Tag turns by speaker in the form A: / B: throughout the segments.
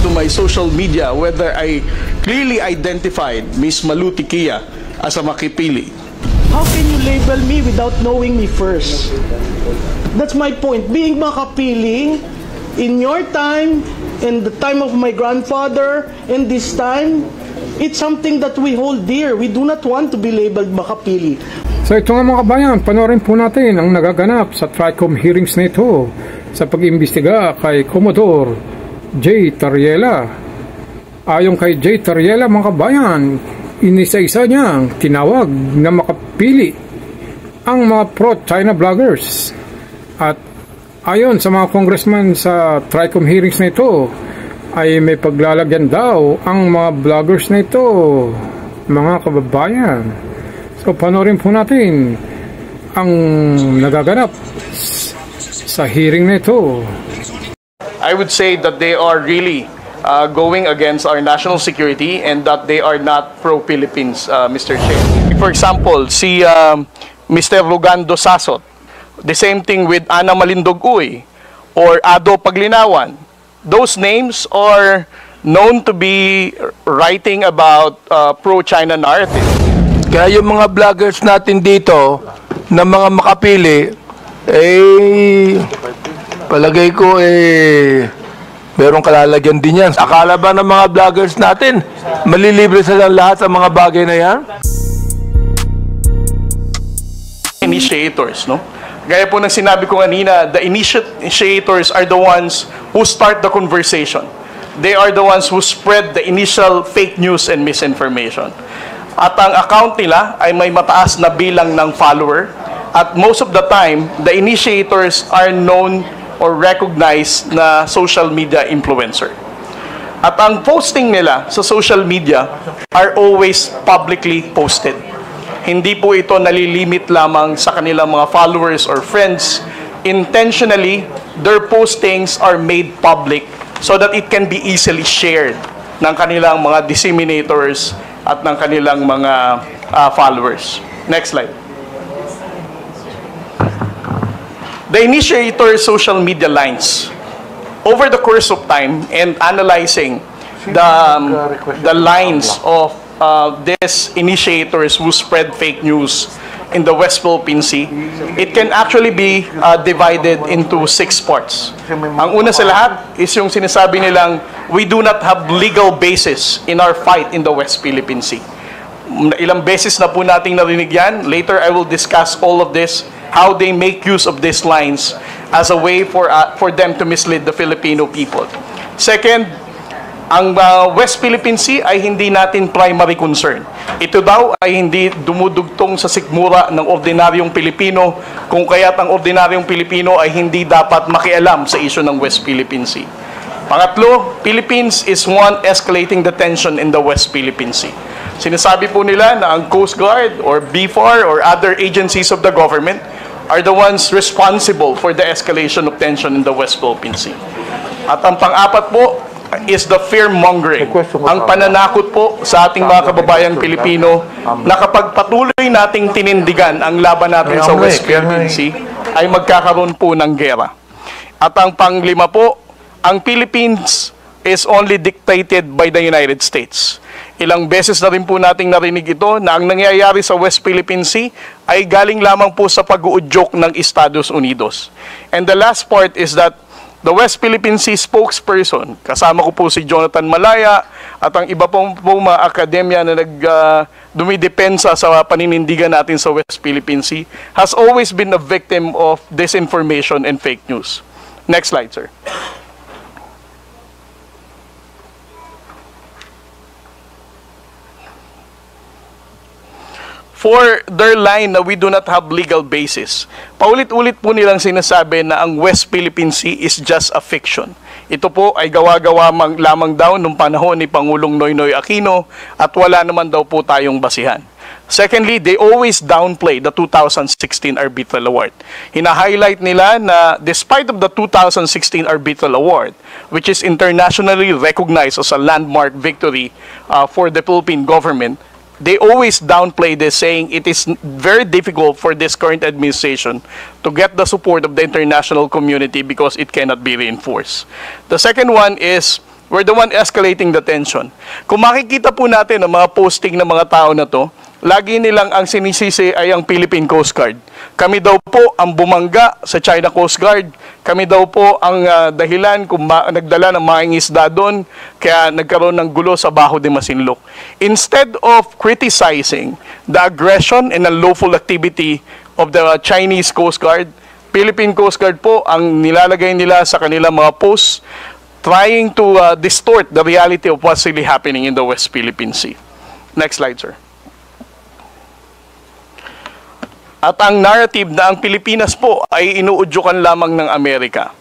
A: into my social media whether I clearly identified Ms. Maluti Kia as a makipili.
B: How can you label me without knowing me first? That's my point. Being makapili in your time, in the time of my grandfather, in this time, it's something that we hold dear. We do not want to be labeled makapili.
C: So ito nga mga kabayan, panoorin po natin ang nagaganap sa TRICOM hearings na ito sa pag-imbestiga kay Commodore J. Tariela. Ayon kay J. Tariela mga kabayan, inisa-isa niyang tinawag na makapili ang mga pro-China vloggers. At ayon sa mga congressman sa TRICOM hearings na ito, ay may paglalagyan daw ang mga vloggers na ito, mga kababayan. So panoorin po natin ang nagaganap sa hearing na ito.
A: I would say that they are really going against our national security and that they are not pro-Philippines, Mr. Chair. For example, si Mr. Rugando Sasot, the same thing with Ana Malindog Uy or Ado Paglinawan. Those names are known to be writing about pro-China narrative.
D: Kaya yung mga vloggers natin dito na mga makapili, palagay ko merong kalalagyan din yan. Akala ba ng mga vloggers natin malilibre sila lahat sa mga bagay na yan?
A: Initiators, no? Gaya po ng sinabi ko kanina, the initiators are the ones who start the conversation. They are the ones who spread the initial fake news and misinformation. At ang account nila ay may mataas na bilang ng follower. At most of the time, the initiators are known or recognized na social media influencer. At ang posting nila sa social media are always publicly posted. Hindi po ito nalilimit lamang sa kanilang mga followers or friends. Intentionally, their postings are made public so that it can be easily shared ng kanilang mga disseminators at ng kanilang mga followers. Next slide. The initiator social media lines. Over the course of time and analyzing the lines of these initiators who spread fake news in the West Philippine Sea, it can actually be divided into 6 parts. Ang una sa lahat is yung sinasabi nilang, we do not have legal basis in our fight in the West Philippine Sea. Ilang beses na po nating narinig yan. Later, I will discuss all of this, how they make use of these lines as a way for them to mislead the Filipino people. Second, ang West Philippine Sea ay hindi natin primary concern. Ito daw ay hindi dumudugtong sa sikmura ng ordinaryong Pilipino, kung kaya't ang ordinaryong Pilipino ay hindi dapat makialam sa isyu ng West Philippine Sea. Pangatlo, Philippines is one escalating the tension in the West Philippine Sea. Sinasabi po nila na ang Coast Guard or BFAR or other agencies of the government are the ones responsible for the escalation of tension in the West Philippine Sea. At ang pang-apat po is the fear-mongering. Ang pananakot po sa ating mga kababayang Pilipino na kapag patuloy nating tinindigan ang laban natin sa West Philippine Sea, ay magkakaroon po ng gera. At ang panglima po, ang Philippines is only dictated by the United States. Ilang beses na rin po nating narinig ito na ang nangyayari sa West Philippine Sea ay galing lamang po sa pag-uudyok ng Estados Unidos. And the last part is that the West Philippine Sea spokesperson, kasama ko po si Jonathan Malaya at ang iba pong mga akademya na dumidepensa sa paninindigan natin sa West Philippine Sea, has always been a victim of disinformation and fake news. Next slide, sir. For their line na we do not have legal basis, paulit-ulit po nilang sinasabi na ang West Philippine Sea is just a fiction. Ito po ay gawa-gawa lamang daw nung panahon ni Pangulong Noynoy Aquino at wala naman daw po tayong basihan. Secondly, they always downplay the 2016 Arbitral Award. Hina-highlight nila na despite of the 2016 Arbitral Award, which is internationally recognized as a landmark victory for the Philippine government, they always downplay this, saying it is very difficult for this current administration to get the support of the international community because it cannot be reinforced. The second one is We're the one escalating the tension. Kung makikita po natin ang mga posting ng mga tao na to, lagi nilang ang sinisisi ay ang Philippine Coast Guard. Kami daw po ang bumangga sa China Coast Guard. Kami daw po ang dahilan kung nagdala ng mga isda doon, kaya nagkaroon ng gulo sa Baho de Masinloc. Instead of criticizing the aggression and unlawful activity of the Chinese Coast Guard, Philippine Coast Guard po ang nilalagay nila sa kanilang mga posts, trying to distort the reality of what's really happening in the West Philippine Sea. Next slide, sir. At ang narrative na ang Pilipinas po ay inuudyukan lamang ng Amerika.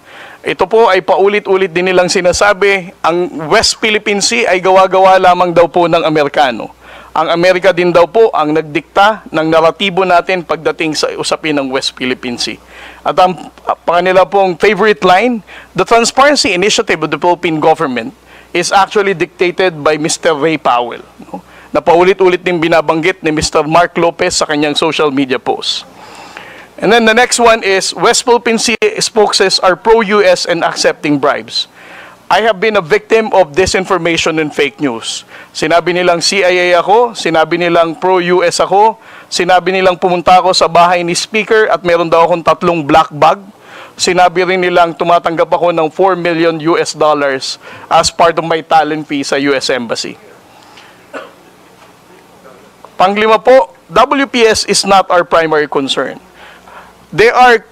A: Ito po ay paulit-ulit din nilang sinasabi, ang West Philippine Sea ay gawa-gawa lamang daw po ng Amerikano. Ang Amerika din daw po ang nagdikta ng naratibo natin pagdating sa usapin ng West Philippine Sea. At ang kanila pong favorite line, the transparency initiative of the Philippine government is actually dictated by Mr. Ray Powell, no? Na paulit-ulit din binabanggit ni Mr. Mark Lopez sa kanyang social media posts. And then the next one is, West Philippine Sea spokesmen are pro-US and accepting bribes. I have been a victim of disinformation and fake news. Sinabi nilang CIA ako, sinabi nilang pro-US ako, sinabi nilang pumunta ako sa bahay ni Speaker at meron daw akong 3 black bag. Sinabi rin nilang tumatanggap ako ng $4 million as part of my talent fee sa US Embassy. Panglima po, WPS is not our primary concern. They are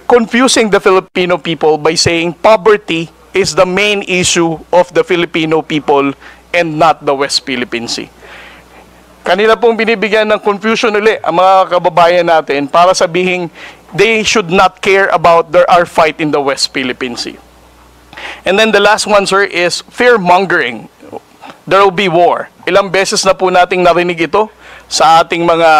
A: confusing the Filipino people by saying poverty is the main issue of the Filipino people and not the West Philippine Sea. Kanila pong binibigyan ng confusion ulit ang mga kababayan natin para sabihin they should not care about our fight in the West Philippine Sea. And then the last one, sir, is fear-mongering. There will be war. Ilang beses na po nating narinig ito sa ating mga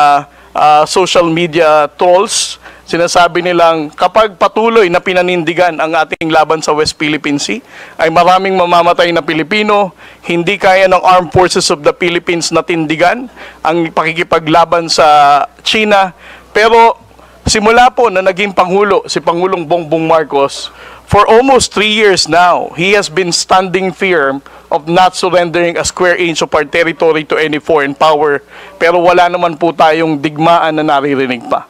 A: social media trolls. Sinasabi nilang kapag patuloy na pinanindigan ang ating laban sa West Philippine Sea, ay maraming mamamatay na Pilipino, hindi kaya ng Armed Forces of the Philippines na tindigan ang pakikipaglaban sa China. Pero simula po na naging Pangulo, si Pangulong Bongbong Marcos, for almost 3 years now, he has been standing firm of not surrendering a square inch of our territory to any foreign power. Pero wala naman po tayong digmaan na naririnig pa.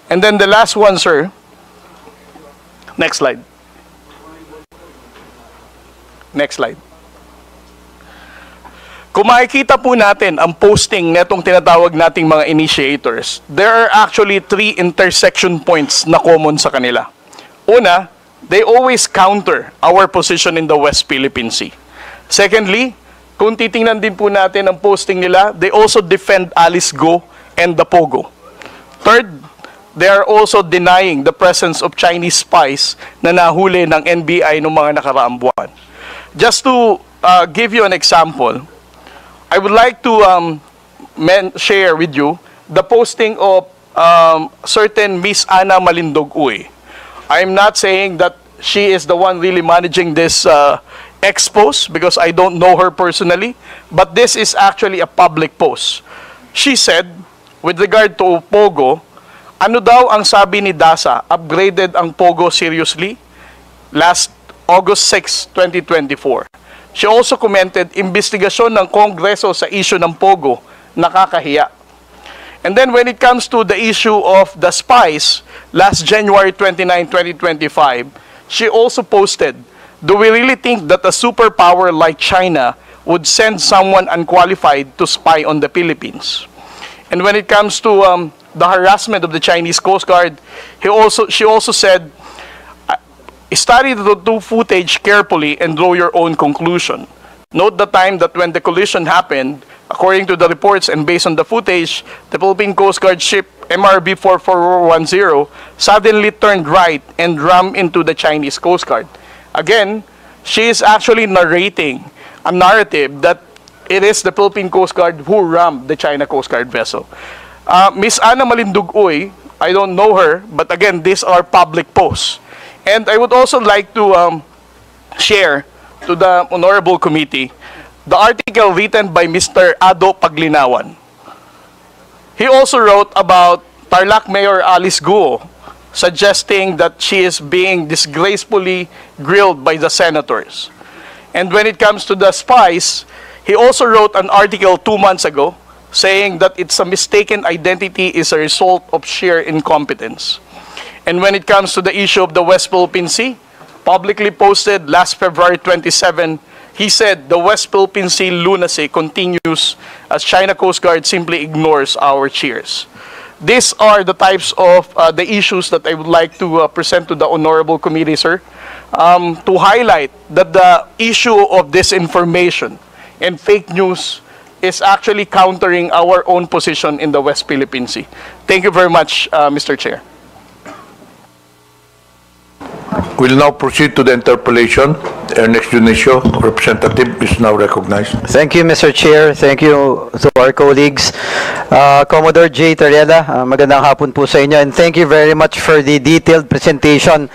A: And then the last one, sir. Next slide. Next slide. Kung makikita po natin ang posting netong tinatawag nating mga initiators, there are actually 3 intersection points na common sa kanila. Una, they always counter our position in the West Philippine Sea. Secondly, kung titingnan din po natin ang posting nila, they also defend Alice Go and the Pogo. Third, they are also denying the presence of Chinese spies na nahuli ng NBI noong mga nakaraang buwan. Just to give you an example, I would like to share with you the posting of certain Miss Ana Malindog Uy. I'm not saying that she is the one really managing this expose because I don't know her personally, but this is actually a public post. She said, with regard to Pogo, ano daw ang sabi ni DASA, upgraded ang Pogo seriously? Last August 6, 2024. She also commented, investigasyon ng Kongreso sa issue ng Pogo, nakakahiya. And then when it comes to the issue of the spies, last January 29, 2025, she also posted, do we really think that a superpower like China would send someone unqualified to spy on the Philippines? And when it comes to the harassment of the Chinese Coast Guard, she also said, study the footage carefully and draw your own conclusion. Note the time that when the collision happened, according to the reports and based on the footage, the Philippine Coast Guard ship MRB 4410 suddenly turned right and rammed into the Chinese Coast Guard. Again, she is actually narrating a narrative that it is the Philippine Coast Guard who rammed the China Coast Guard vessel. Miss Ana Malindog Uy, I don't know her, but again, these are public posts. And I would also like to share to the Honorable Committee the article written by Mr. Ado Paglinawan. He also wrote about Tarlac Mayor Alice Guo, suggesting that she is being disgracefully grilled by the senators. And when it comes to the spies, he also wrote an article 2 months ago saying that it's a mistaken identity is a result of sheer incompetence. And when it comes to the issue of the West Philippine Sea, publicly posted last February 27, he said the West Philippine Sea lunacy continues as China Coast Guard simply ignores our cheers. These are the types of the issues that I would like to present to the Honorable Committee, sir, to highlight that the issue of disinformation and fake news is actually countering our own position in the West Philippine Sea. Thank you very much, Mr. Chair.
E: We'll now proceed to the interpellation. Ernest Dionisio, representative, is now recognized.
F: Thank you, Mr. Chair. Thank you to our colleagues. Commodore J. Tariela, magandang hapon po sa inyo. And thank you very much for the detailed presentation.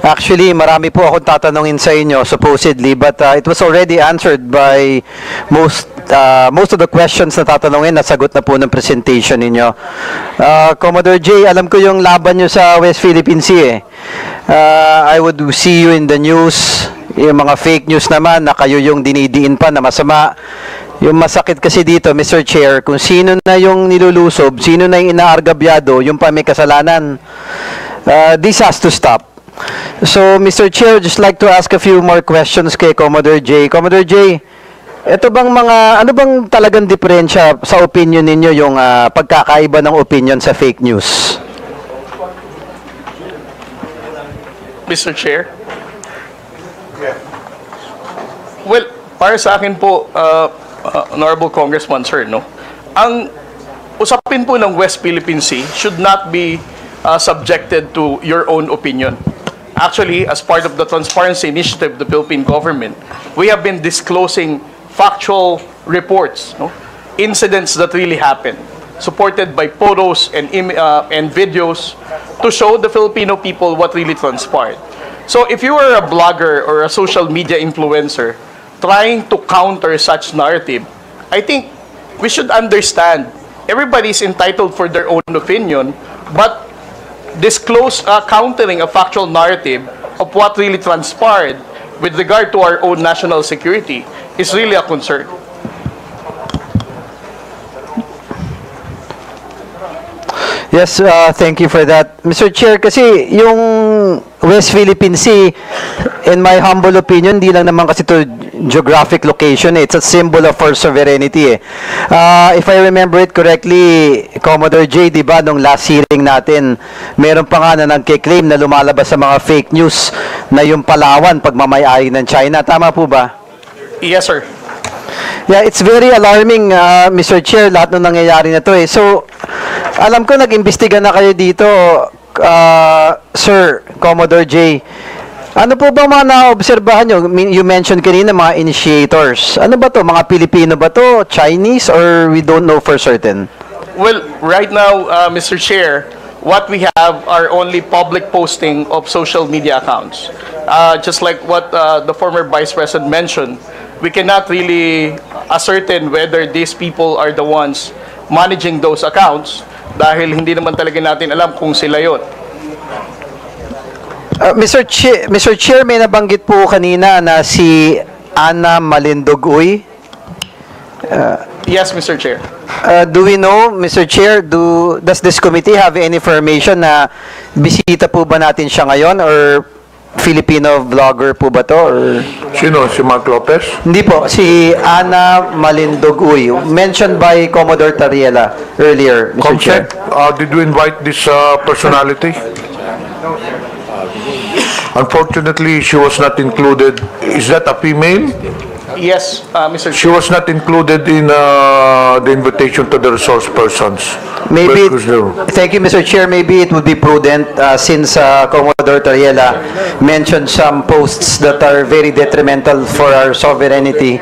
F: Actually, marami po akong tatanungin sa inyo, supposedly, but it was already answered by most of the questions na tatanungin, nasagot na po ng presentation ninyo. Commodore J, alam ko yung laban nyo sa West Philippine Sea. I would see you in the news, yung mga fake news naman na kayo yung dinidiin pa na masama. Yung masakit kasi dito, Mr. Chair, kung sino na yung nilulusob, sino na yung inaargabyado, yung pa may kasalanan. This has to stop. So, Mr. Chair, just like to ask a few more questions kay Commodore J. Commodore J, ito bang ano bang talagang diferensya sa opinion ninyo yung pagkakaiba ng opinion sa fake news?
A: Mr. Chair? Well, para sa akin po, Honorable Congressman, sir, no? Ang usapin po ng West Philippine Sea should not be subjected to your own opinion. Actually, as part of the transparency initiative of the Philippine government, we have been disclosing factual reports, no? Incidents that really happened, supported by photos and videos to show the Filipino people what really transpired. So if you are a blogger or a social media influencer trying to counter such narrative, I think we should understand everybody is entitled for their own opinion, but disclose countering a factual narrative of what really transpired with regard to our own national security is really a concern.
F: Yes, thank you for that. Mr. Chair, kasi yung West Philippine Sea, in my humble opinion, di lang naman kasi to geographic location, it's a symbol of our sovereignty. If I remember it correctly, Commodore J, di ba, nung last hearing natin, meron pa nga na nagkiklaim na lumalabas sa mga fake news na yung Palawan pagmamayari ng China. Tama po ba?
A: Yes, sir.
F: Yeah, it's very alarming, Mr. Chair, lahat ng nangyayari na to eh. So, alam ko nag-imbestiga na kayo dito, Sir Commodore J. Ano po ba mga naobserbahan nyo? You mentioned kanina mga initiators. Ano ba to? Mga Pilipino ba to? Chinese? Or we don't know for certain?
A: Well, right now, Mr. Chair, what we have are only public posting of social media accounts. Just like what the former Vice President mentioned, we cannot really ascertain whether these people are the ones managing those accounts dahil hindi naman talaga natin alam kung sila yon.
F: Mr. Chair, may nabanggit po kanina na si Ana Malindogoy.
A: Yes, Mr. Chair.
F: Do we know, Mr. Chair, does this committee have any information na bisita po ba natin siya ngayon or Filipino vlogger po ba to? Or?
E: Sino? Si Mark Lopez?
F: Hindi po. Si Ana Malindogoy. Mentioned by Commodore Tariela earlier, Mr. Chair.
E: Did we invite this personality? Unfortunately, she was not included. Is that a female?
A: Yes, Mr.
E: She
A: Chair.
E: was not included in the invitation to the resource persons.
F: Maybe,
E: Because there-
F: thank you, Mr. Chair. Maybe it would be prudent since Commodore Tariela mentioned some posts that are very detrimental for our sovereignty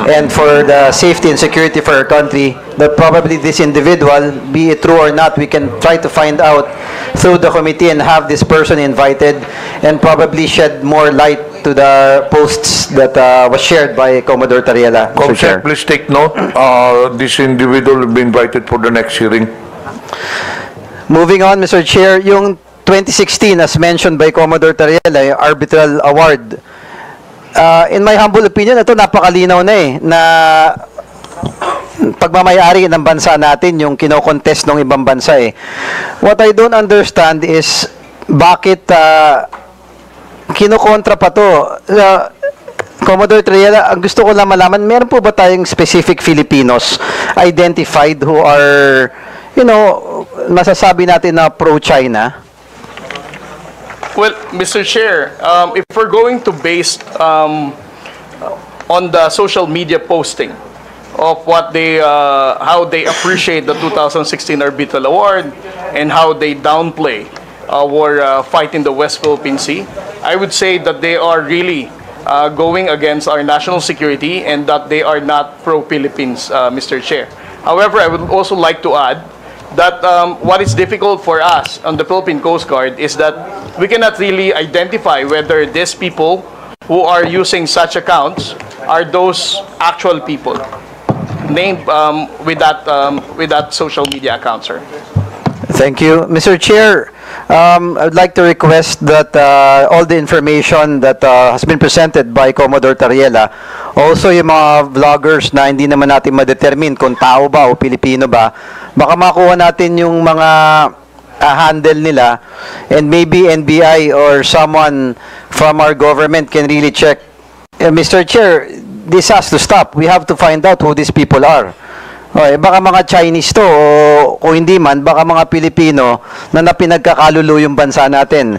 F: and for the safety and security for our country, that probably this individual, be it true or not, we can try to find out through the committee and have this person invited and probably shed more light to the posts that was shared by Commodore Tariela, Mr. Chair.
E: Comsec, please take note. This individual will be invited for the next hearing.
F: Moving on, Mr. Chair, yung 2016, as mentioned by Commodore Tariela, yung arbitral award, in my humble opinion, ito napakalinaw na na pagmamayari ng bansa natin yung kinokontest ng ibang bansa What I don't understand is bakit kinokontra pa to. Commodore Triella, ang gusto ko lang malaman, meron po ba tayong specific Filipinos identified who are, masasabi natin na pro-China?
A: Well, Mr. Chair, if we're going to base on the social media posting of what how they appreciate the 2016 Arbitral Award and how they downplay our fight in the West Philippine Sea, I would say that they are really going against our national security and that they are not pro-Philippines, Mr. Chair. However, I would also like to add that what is difficult for us on the Philippine Coast Guard is that we cannot really identify whether these people who are using such accounts are those actual people named with that social media account, sir.
F: Thank you. Mr. Chair, I would like to request that all the information that has been presented by Commodore Tariela, also yung mga vloggers na hindi naman natin ma-determine kung tao ba o Pilipino ba, baka makuha natin yung mga handle nila, and maybe NBI or someone from our government can really check. Mr. Chair, this has to stop. We have to find out who these people are. Okay, baka mga Chinese to o kung hindi man, baka mga Pilipino na napinagkakalulo yung bansa natin.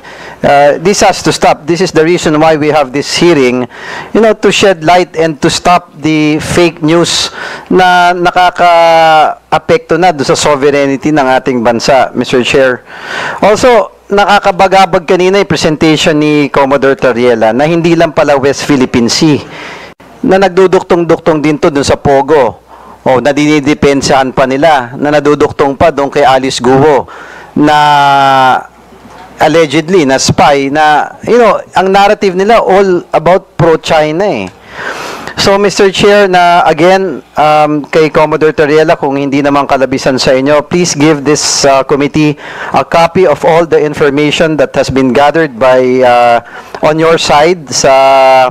F: This has to stop. This is the reason why we have this hearing, to shed light and to stop the fake news na nakaka-apekto na doon sa sovereignty ng ating bansa, Mr. Chair. Also, nakakabagabag kanina yung presentation ni Commodore Tariela na hindi lang pala West Philippine Sea, na nagduduktong-duktong din to doon sa Pogo. Na dinidepensahan pa nila, na naduduktong pa doon kay Alice Guo, na allegedly, na spy, na, ang narrative nila all about pro-China So, Mr. Chair, na again, kay Commodore Tariela, kung hindi naman kalabisan sa inyo, please give this committee a copy of all the information that has been gathered by, on your side, sa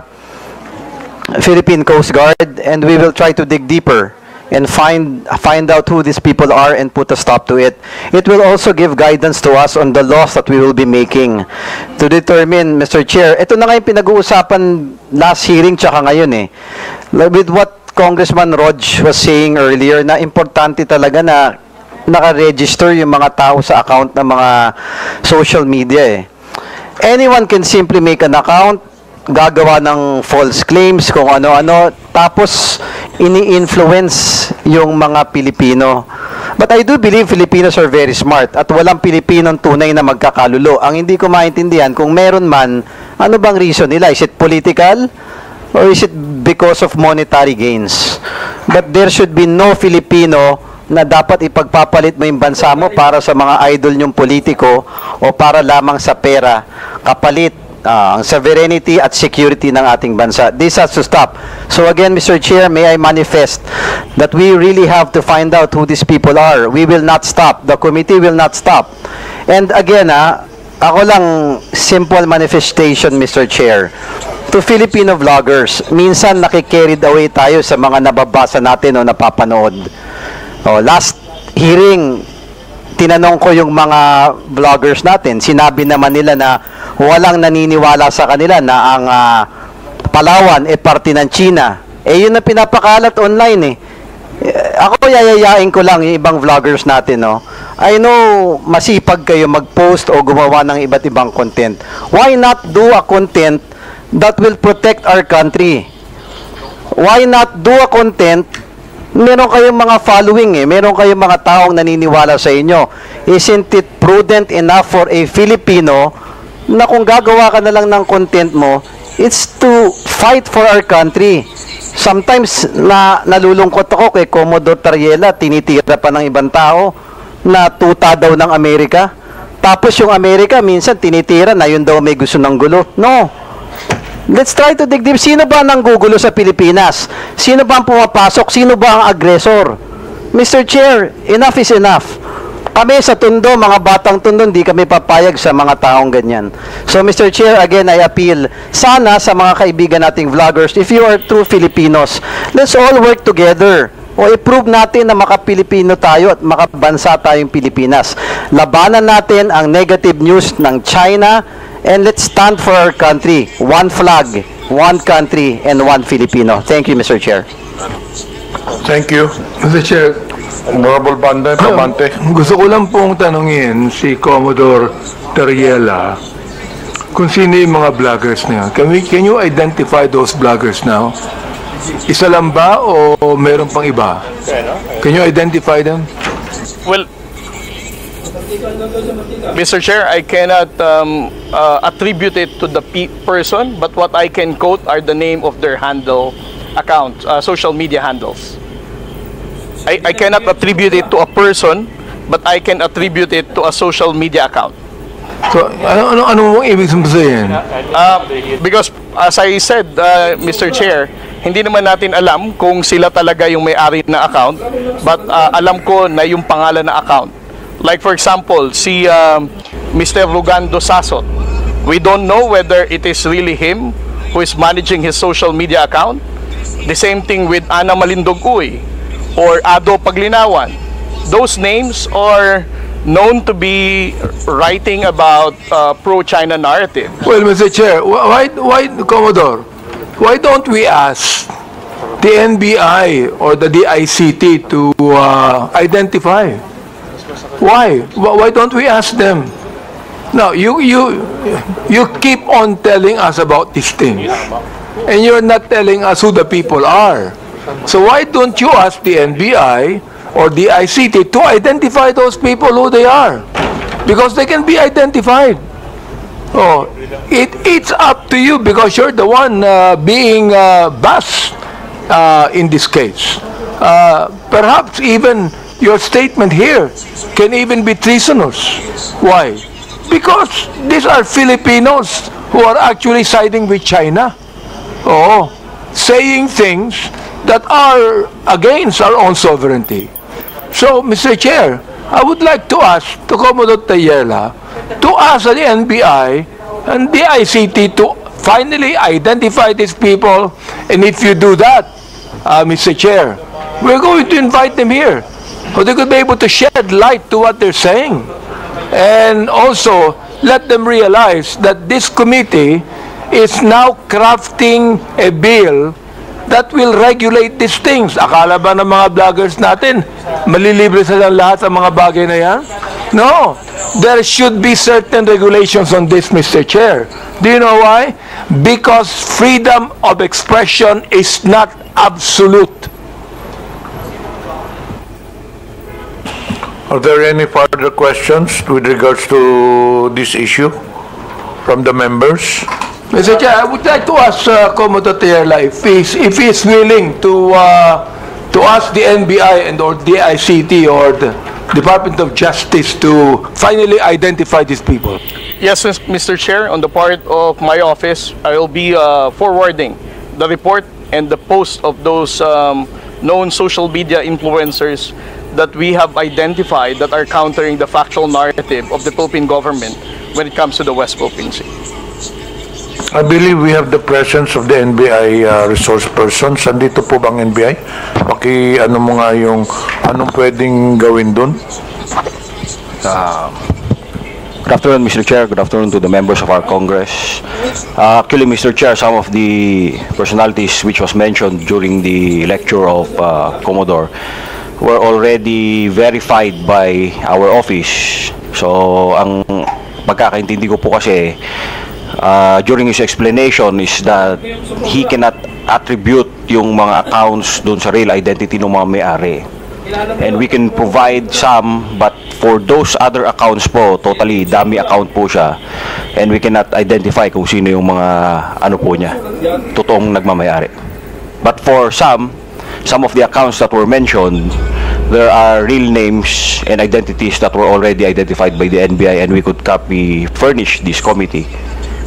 F: Philippine Coast Guard, and we will try to dig deeper and find out who these people are and put a stop to it. It will also give guidance to us on the laws that we will be making to determine, Mr. Chair. Ito na nga yung pinag-uusapan last hearing tsaka ngayon with what Congressman Rog was saying earlier, na importante talaga na naka-register yung mga tao sa account ng mga social media Anyone can simply make an account, gagawa ng false claims, kung ano-ano, tapos ini-influence yung mga Pilipino. But I do believe Filipinos are very smart at walang Pilipinong tunay na magkakalulo. Ang hindi ko maintindihan, kung meron man, ano bang reason nila? Is it political? Or is it because of monetary gains? But there should be no Filipino na dapat ipagpapalit mo yung bansa mo para sa mga idol nyong politiko o para lamang sa pera, kapalit ang sovereignty at security ng ating bansa. This has to stop. So again, Mr. Chair, may I manifest that we really have to find out who these people are. We will not stop. The committee will not stop. And again, ako lang, simple manifestation, Mr. Chair. To Filipino vloggers, minsan nakikarried away tayo sa mga nababasa natin o napapanood. Last hearing, tinanong ko yung mga vloggers natin, sinabi naman nila na walang naniniwala sa kanila na ang Palawan parte ng China. Yun na pinapakalat online Ako yayayain ko lang yung ibang vloggers natin, I know masipag kayo mag-post o gumawa ng iba't ibang content. Why not do a content that will protect our country? Why not do a content, meron kayong mga following meron kayong mga taong naniniwala sa inyo. Isn't it prudent enough for a Filipino na kung gagawa ka na lang ng content mo, it's to fight for our country. Sometimes nalulungkot ako kay Commodore Tariela, tinitira pa ng ibang tao na tuta daw ng Amerika. Tapos yung Amerika minsan tinitira na yun daw may gusto ng gulo. No. Let's try to dig deep. Sino ba nanggugulo sa Pilipinas? Sino ba ang pumapasok? Sino ba ang aggressor? Mr. Chair, enough is enough. Kami sa Tondo, mga batang Tondo, hindi kami papayag sa mga taong ganyan. So, Mr. Chair, again, I appeal sana sa mga kaibigan nating vloggers, if you are true Filipinos, let's all work together. O i-prove natin na maka-Pilipino tayo at makabansa tayong Pilipinas. Labanan natin ang negative news ng China and let's stand for our country. One flag, one country, and one Filipino. Thank you, Mr. Chair.
E: Thank you.
D: Mr. Chair,
E: Honorable Pabante.
D: gusto ko lang pong tanungin si Commodore Teriela kung sino yung mga vloggers na yan. Can you identify those vloggers now? Isa lang ba o meron pang iba? Can you identify them?
A: Well, Mr. Chair, I cannot attribute it to the person, but what I can quote are the name of their handle account, social media handles. I cannot attribute it to a person, but I can attribute it to a social media account.
D: So, ano mong ibig sabihin?
A: Because as I said, Mr. Chair, hindi naman natin alam kung sila talaga yung may-ari na account, but alam ko na yung pangalan na account. Like for example, si Mr. Rugando Sasot. We don't know whether it is really him who is managing his social media account. The same thing with Ana Malindog Uy or Ado Paglinawan. Those names are known to be writing about pro-China narrative.
D: Well, Mr. Chair, why, Commodore, why don't we ask the NBI or the DICT to identify? Why? Why don't we ask them? Now, you keep on telling us about these things, and you're not telling us who the people are. So why don't you ask the NBI or the ICT to identify those people who they are? Because they can be identified. Oh, it's up to you because you're the one being bashed in this case. Perhaps even your statement here can even be treasonous. Why? Because these are Filipinos who are actually siding with China. Oh, saying things that are against our own sovereignty. So, Mr. Chair, I would like to ask to Commodore Teriela to ask the NBI and the ICT to finally identify these people. And if you do that, Mr. Chair, we're going to invite them here so they could be able to shed light to what they're saying. And also, let them realize that this committee is now crafting a bill that will regulate these things. Akala ba ng mga vloggers natin, malilibre sa lahat ng mga bagay na yan? No. There should be certain regulations on this, Mr. Chair. Do you know why? Because freedom of expression is not absolute.
E: Are there any further questions with regards to this issue from the members?
D: Mr. Chair, I would like to ask Commodore Teriela if he's willing to ask the NBI and or the ICT or the Department of Justice to finally identify these people.
A: Yes, Mr. Chair, on the part of my office, I will be forwarding the report and the post of those known social media influencers that we have identified that are countering the factual narrative of the Philippine government when it comes to the West Philippine Sea.
E: I believe we have the presence of the NBI resource persons. Andito po bang NBI? Ano mo nga yung anong pwedeng gawin dun?
G: Good afternoon, Mr. Chair. Good afternoon to the members of our Congress. Actually, Mr. Chair, some of the personalities which was mentioned during the lecture of Commodore were already verified by our office. So, ang pagkakaintindi ko po kasi during his explanation is that he cannot attribute yung mga accounts dun sa real identity ng mga may-ari. And we can provide some, but for those other accounts po, totally dummy account po siya. And we cannot identify kung sino yung mga ano po niya, totoong nagmamayari. But for some of the accounts that were mentioned, there are real names and identities that were already identified by the NBI, and we could furnish this committee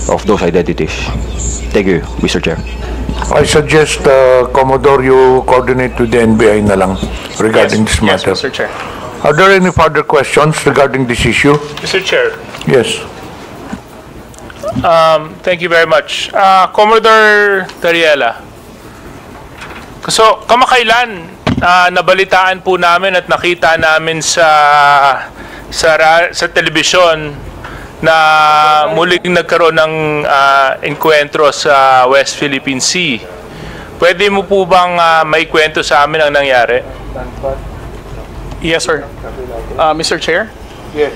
G: of those identities. Thank you, Mr. Chair.
E: I suggest, Commodore, you coordinate with the NBI na lang regarding this matter.
A: Yes, Mr. Chair.
E: Are there any further questions regarding this issue?
H: Mr. Chair,
E: Yes.
H: thank you very much. Commodore Tariela, so kamakailan nabalitaan po namin at nakita namin sa telebisyon na muling nagkaroon ng enkwentro sa West Philippine Sea. Pwede mo po bang maikwento sa amin ang nangyari?
A: Yes, sir. Mr. Chair? Yes.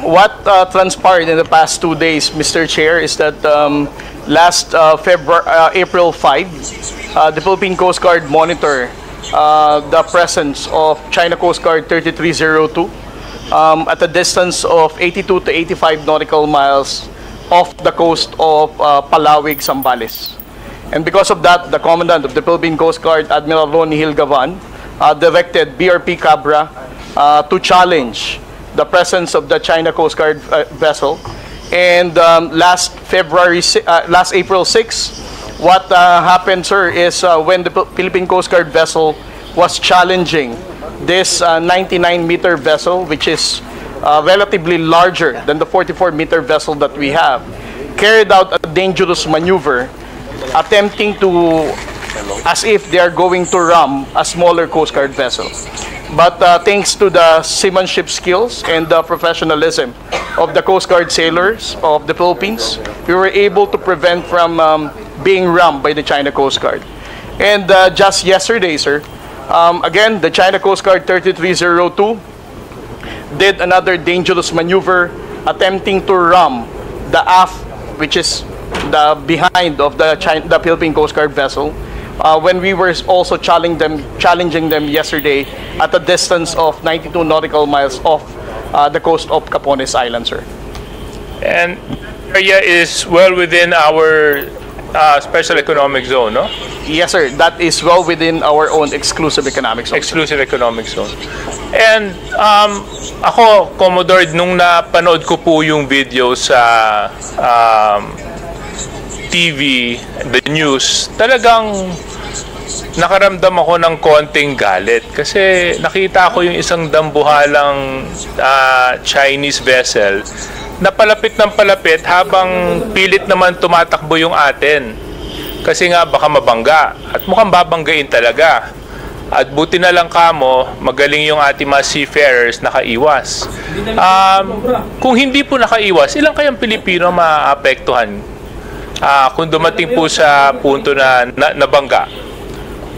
A: What transpired in the past 2 days, Mr. Chair, is that last April 5, the Philippine Coast Guard monitor the presence of China Coast Guard 3302 at a distance of 82 to 85 nautical miles off the coast of Palawig, Zambales. And because of that, the Commandant of the Philippine Coast Guard, Admiral Ronnie Hilgavan, directed BRP Cabra to challenge the presence of the China Coast Guard vessel. And last April 6, what happened, sir, is when the Philippine Coast Guard vessel was challenging this 99-meter vessel, which is relatively larger than the 44-meter vessel that we have, carried out a dangerous maneuver, attempting to, as if they are going to ram a smaller Coast Guard vessel. But thanks to the seamanship skills and the professionalism of the Coast Guard sailors of the Philippines, we were able to prevent from being rammed by the China Coast Guard. And just yesterday, sir, again, the China Coast Guard 3302 did another dangerous maneuver, attempting to ram the aft, which is the behind of the Philippine Coast Guard vessel, when we were also challenging them yesterday at a distance of 92 nautical miles off the coast of Capones Island, sir.
H: And area is well within our special economic zone, no?
A: Yes, sir. That is well within our own exclusive economic zone.
H: Exclusive economic zone. And ako, Commodore, nung napanood ko po yung video sa TV, the news, talagang nakaramdam ako ng konting galit kasi nakita ko yung isang dambuhalang Chinese vessel na palapit ng palapit habang pilit naman tumatakbo yung atin kasi nga baka mabangga at mukhang babanggain talaga. At buti na lang kamo, magaling yung ating mga seafarers nakaiwas. Kung hindi po nakaiwas, ilang kayang Pilipino maapektuhan kung dumating po sa punto na nabangga?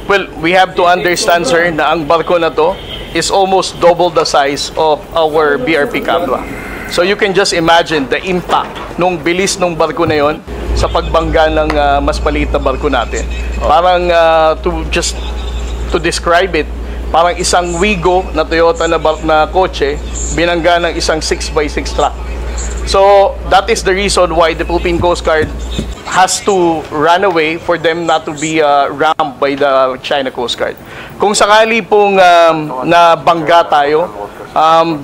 A: Well, we have to understand, sir, na ang barko na to is almost double the size of our BRP Cabra. So you can just imagine the impact nung bilis nung barko na yon sa pagbangga ng mas maliit na barko natin. Parang to describe it, parang isang Wigo na Toyota na kotse binangga ng isang 6x6 truck. So that is the reason why the Philippine Coast Guard has to run away for them not to be rammed by the China Coast Guard. Kung sakali pong nabangga tayo,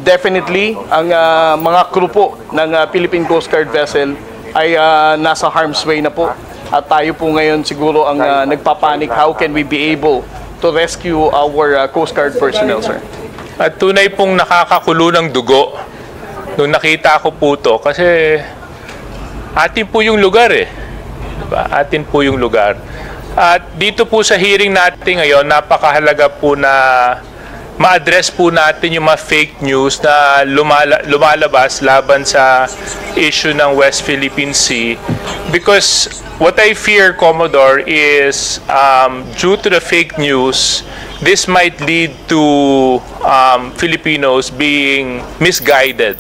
A: definitely ang mga crew po ng Philippine Coast Guard vessel ay nasa harm's way na po. At tayo po ngayon siguro ang nagpapanik, how can we be able to rescue our Coast Guard personnel, sir?
H: At tunay pong nakakakulo ng dugo nung nakita ko po to kasi atin po yung lugar eh. Diba? Atin po yung lugar. At dito po sa hearing natin ngayon, napakahalaga po na ma-address po natin yung mga fake news na lumalabas laban sa issue ng West Philippine Sea. Because what I fear, Commodore, is due to the fake news, this might lead to Filipinos being misguided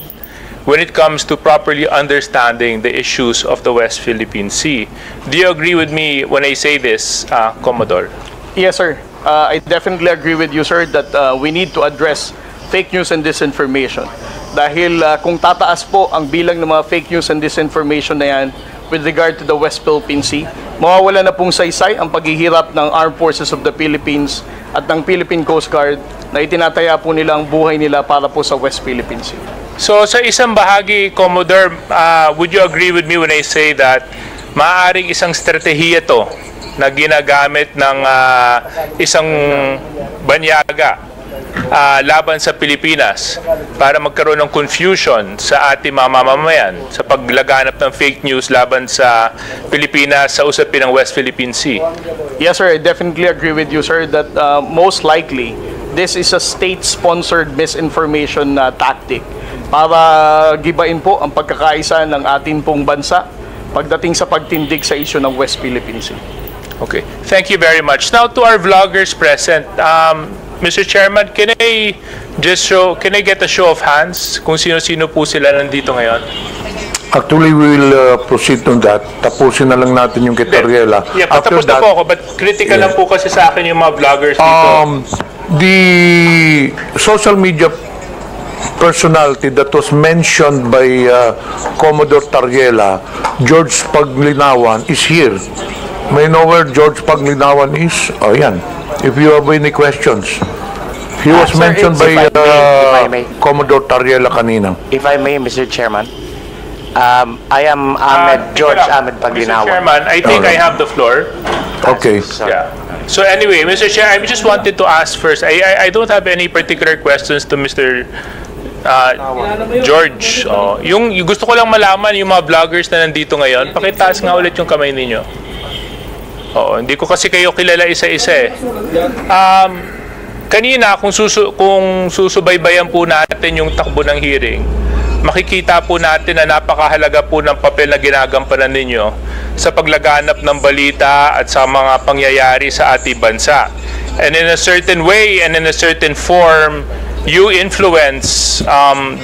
H: when it comes to properly understanding the issues of the West Philippine Sea. Do you agree with me when I say this, Commodore?
A: Yes, sir. I definitely agree with you, sir, that we need to address fake news and disinformation. Dahil kung tataas po ang bilang ng mga fake news and disinformation na yan with regard to the West Philippine Sea, mawawala na pong saysay ang paghihirap ng Armed Forces of the Philippines at ng Philippine Coast Guard na itinataya po nila ang buhay nila para po sa West Philippine Sea.
H: So sa isang bahagi, Commodore, would you agree with me when I say that maaaring isang strategiya to na ginagamit ng isang banyaga laban sa Pilipinas para magkaroon ng confusion sa ating mga mamamayan sa paglaganap ng fake news laban sa Pilipinas sa usapin ng West Philippine Sea.
A: Yes, sir. I definitely agree with you, sir, that most likely this is a state-sponsored misinformation tactic para gibain po ang pagkakaisa ng ating pong bansa pagdating sa pagtindig sa issue ng West Philippine Sea.
H: Okay. Thank you very much. Now to our vloggers present. Mr. Chairman, can I get a show of hands kung sino-sino po sila nandito ngayon?
E: Actually, we will proceed on that. Tapusin na lang natin yung kay Tariela.
H: Yeah, patapos na po ako, but critical lang po kasi sa akin yung mga vloggers dito.
E: The social media personality that was mentioned by Commodore Tariela, George Paglinawan, is here. May know where George Paglinawan is? Oh, yan. If you have any questions. He was mentioned by Commodore Tariela kanina.
I: If I may, Mr. Chairman, I am George Ahmed Paglinawan.
H: Mr. Chairman, I think I have the floor.
E: Okay.
H: Yeah. So anyway, Mr. Chair, I just wanted to ask first. I don't have any particular questions to Mr. George. Yung gusto ko lang malaman yung mga vloggers na nandito ngayon. Pakitaas nga ulit yung kamay ninyo. Hindi ko kasi kayo kilala isa-isa eh. Kanina kung susubaybayan po natin yung takbo ng hearing, makikita po natin na napakahalaga po ng papel na ginagampanan ninyo sa paglaganap ng balita at sa mga pangyayari sa ating bansa. And in a certain way and in a certain form, you influence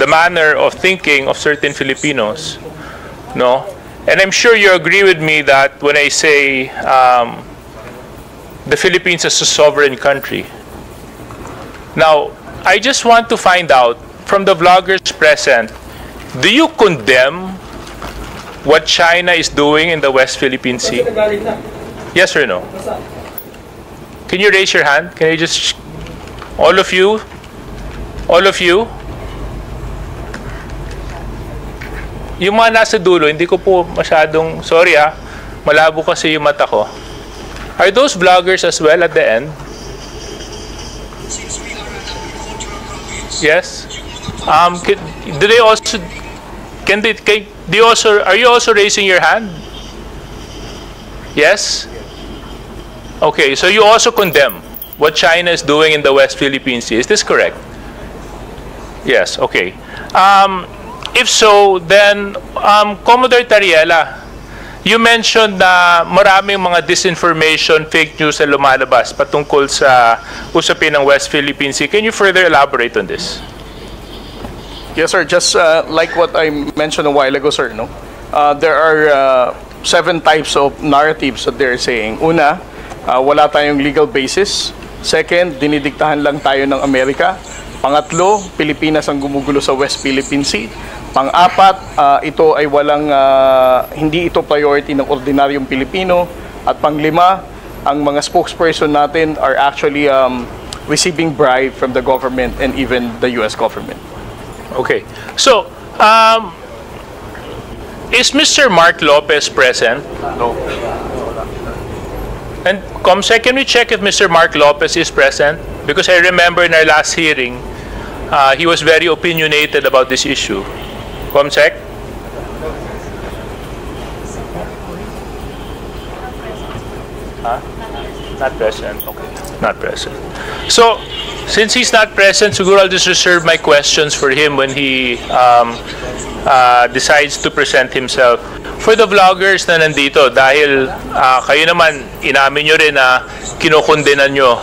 H: the manner of thinking of certain Filipinos, no? And I'm sure you agree with me that when I say the Philippines is a sovereign country. Now, I just want to find out from the vloggers present, do you condemn what China is doing in the West Philippine Sea? Yes or no? Can you raise your hand? Can I just... All of you? All of you? Yung mga nasa dulo, hindi ko po masyadong... Sorry malabo kasi yung mata ko. Are those vloggers as well at the end? Yes? Do they also... are you also raising your hand? Yes? Okay, so you also condemn what China is doing in the West Philippine Sea. Is this correct? Yes, okay. If so, then, Commodore Tariela, you mentioned na maraming mga disinformation, fake news na lumalabas patungkol sa usapin ng West Philippine Sea. Can you further elaborate on this?
A: Yes, sir. Just like what I mentioned a while ago, sir, no? There are 7 types of narratives that they're saying. Una, wala tayong legal basis. Second, dinidiktahan lang tayo ng Amerika. Pangatlo, Pilipinas ang gumugulo sa West Philippine Sea. Pang-apat, ito ay hindi ito priority ng ordinaryong Pilipino. At pang-lima, ang mga spokesperson natin are actually receiving bribe from the government and even the US government.
H: Okay. So, is Mr. Mark Lopez present?
A: No.
H: And Comsec, can we check if Mr. Mark Lopez is present? Because I remember in our last hearing, he was very opinionated about this issue. Comsec? Not present. Okay. Not present. So, since he's not present, siguro I'll just reserve my questions for him when he decides to present himself. For the vloggers na nandito, dahil kayo naman, inamin nyo rin na kinukondenan nyo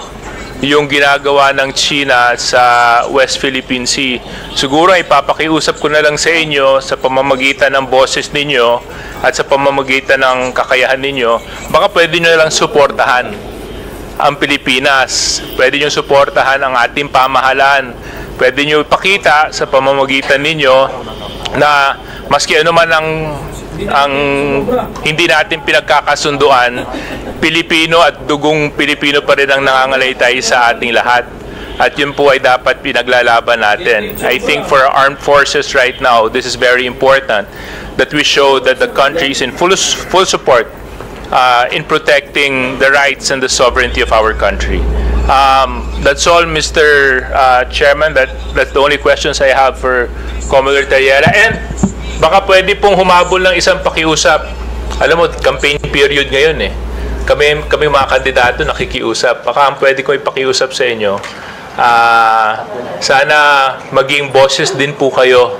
H: yung ginagawa ng China sa West Philippine Sea. Siguro ipapakiusap ko na lang sa inyo sa pamamagitan ng boses ninyo at sa pamamagitan ng kakayahan ninyo, baka pwede nyo lang suportahan ang Pilipinas. Pwede nyo suportahan ang ating pamahalaan. Pwede nyo ipakita sa pamamagitan ninyo na maski ano man ang hindi natin pinagkakasunduan, Pilipino at dugong Pilipino pa rin ang nangangalaytay sa ating lahat. At yun po ay dapat pinaglalaban natin. I think for our armed forces right now, this is very important that we show that the country is in full support in protecting the rights and the sovereignty of our country. That's all, Mr. Chairman. That's the only questions I have for Commodore Tariela. And baka pwede pong humabol ng isang pakiusap. Alam mo, campaign period ngayon eh. Kami mga kandidato nakikiusap. Baka ang pwede ko ipakiusap sa inyo. Sana maging boses din po kayo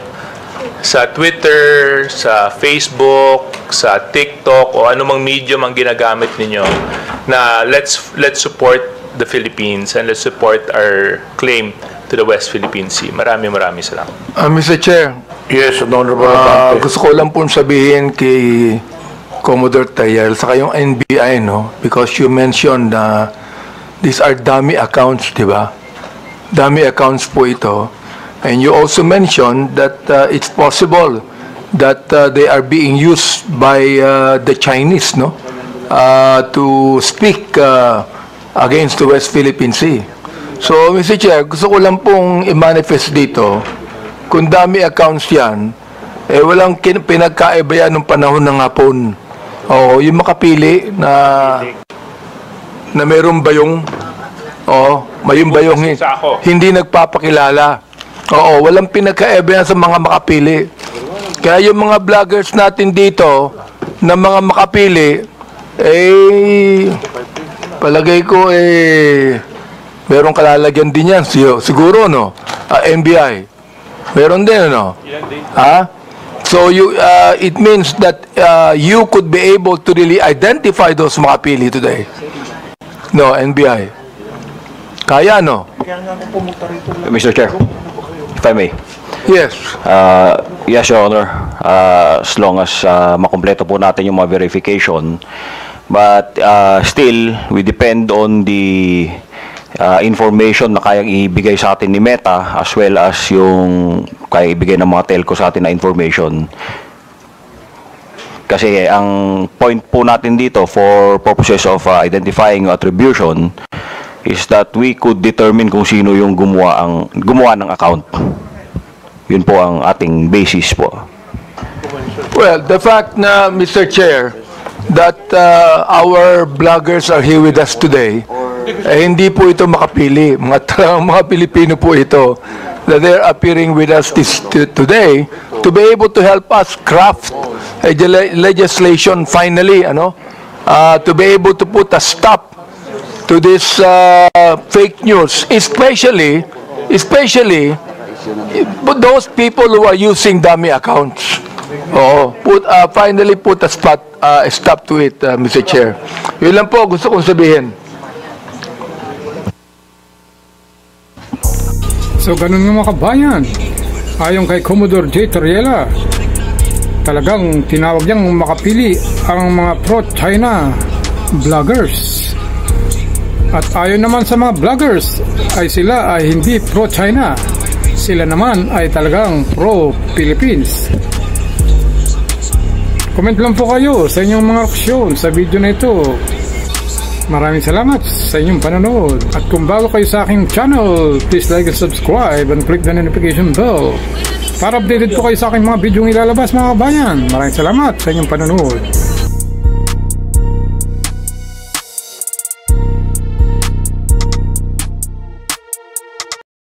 H: sa Twitter, sa Facebook, sa TikTok o anumang medium ang ginagamit ninyo na let's support the Philippines and let's support our claim to the West Philippine Sea. Maraming salamat.
D: Mr. Chair,
E: Yes, Honorable Abante.
D: gusto ko lang pong sabihin kay Commodore Tariela saka yung NBI, no? Because you mentioned these are dummy accounts, di ba? Dummy accounts po ito. And you also mentioned that it's possible that they are being used by the Chinese, no? To speak against the West Philippine Sea. So, Mr. Chair, gusto ko lang pong i-manifest dito, kung dami accounts yan, walang pinagkaiba yan nung panahon ng hapon. Oo, yung makapili na mayroong bayong, mayroong bayong hindi nagpapakilala. Oo, walang pinagkaiba yan sa mga makapili. Kaya yung mga vloggers natin dito, na mga makapili, palagay ko merong kalalagyan din yan siguro, no? NBI meron din, no? So it means that you could be able to really identify those makapili today, no? NBI kaya, no?
G: Mr. Chair, if I may.
D: Yes.
G: Yes, Your Honor. As long as makumpleto po natin yung mga verification. But still, we depend on the information na kayang ibigay sa atin ni Meta as well as yung kayang ibigay ng mga telco sa atin na information. Kasi ang point po natin dito for purposes of identifying attribution is that we could determine kung sino yung gumawa ng account. Yun po ang ating basis po.
D: Well, the fact na, Mr. Chair, that our bloggers are here with us today, hindi po ito makapili. Mga Pilipino po ito that they're appearing with us today to be able to help us craft a legislation finally, to be able to put a stop to this fake news, especially those people who are using dummy accounts. Finally put a stop to it, Mr. Chair. Yun lang po gusto kong sabihin.
C: So ganun nga mga kabayan, ayon kay Commodore J. Tariela, talagang tinawag niyang makapili ang mga pro-China vloggers. At ayon naman sa mga vloggers ay sila ay hindi pro-China, sila naman ay talagang pro-Philippines. Comment lang po kayo sa inyong mga reaksyon sa video na ito. Maraming salamat sa inyong panonood. At kung bago kayo sa aking channel, please like and subscribe and click the notification bell para updated po kayo sa aking mga video ilalabas, mga kabayan. Maraming salamat sa inyong panonood.